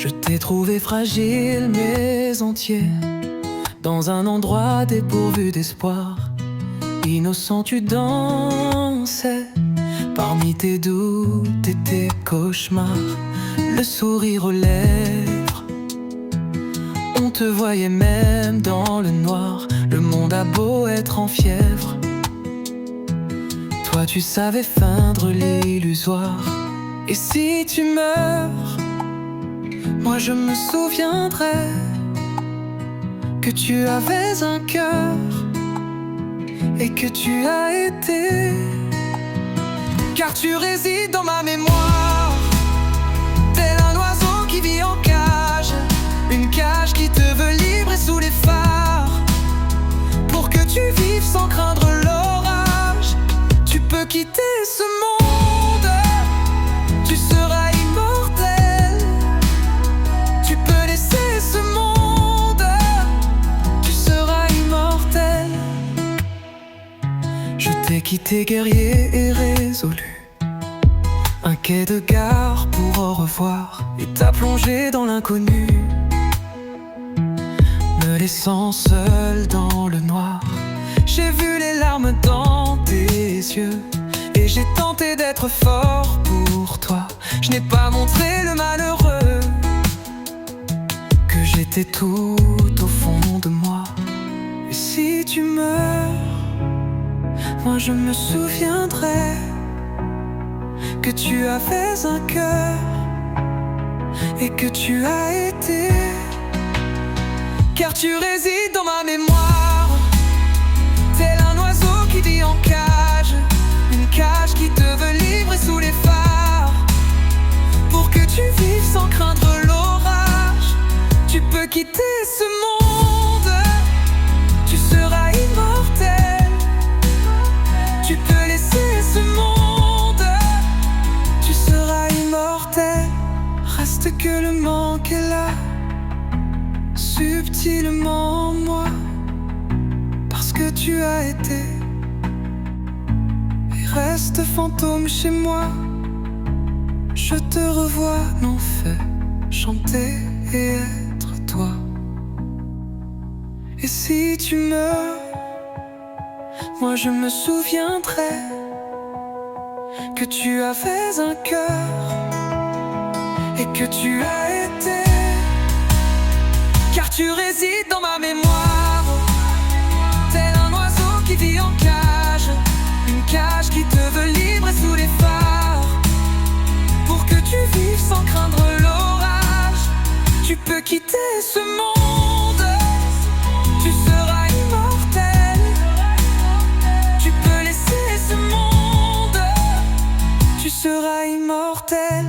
Je t'ai trouvé fragile mais entier, dans un endroit dépourvu d'espoir. Innocent tu dansais, parmi tes doutes et tes cauchemars, le sourire aux lèvres. On te voyait même dans le noir, le monde a beau être en fièvre. Toi tu savais feindre l'illusoire. Et si tu meurs, moi je me souviendrai que tu avais un cœur et que tu as été, car tu résides dans ma mémoire, tel un oiseau qui vit en cage, une cage qui te veut libre et sous les phares. Pour que tu vives sans craindre l'orage, tu peux quitter ce monde, tu seras immortel. Tu peux laisser ce monde, tu seras immortel. Je t'ai quitté guerrier et résolu, un quai de gare pour au revoir, et t'as plongé dans l'inconnu, me laissant seul dans le noir. J'ai vu les larmes dans tes yeux et j'ai tenté d'être fort pour toi. Je n'ai pas montré le malheureux, que j'étais tout au fond de moi. Et si tu meurs, moi je me souviendrai que tu avais un cœur et que tu as été, car tu résides dans ma mémoire, tel un oiseau qui vit en cage, une cage qui te veut libre et sous les phares. Pour que tu vives sans craindre l'orage, tu peux quitter ce monde, tu seras immortel. Tu peux laisser ce monde, tu seras immortel. Reste que le manque est là, subtilement en moi, parce que tu as été, et reste fantôme chez moi. Je te revois, non fait, chanter et être toi. Et si tu meurs, moi je me souviendrai que tu avais un cœur et que tu as été, car tu résides dans ma mémoire, tel un oiseau qui vit en cage, une cage qui te veut libre et sous les phares. Pour que tu vives sans craindre l'orage, tu peux quitter ce monde, tu seras immortel. Tu peux laisser ce monde, tu seras immortel.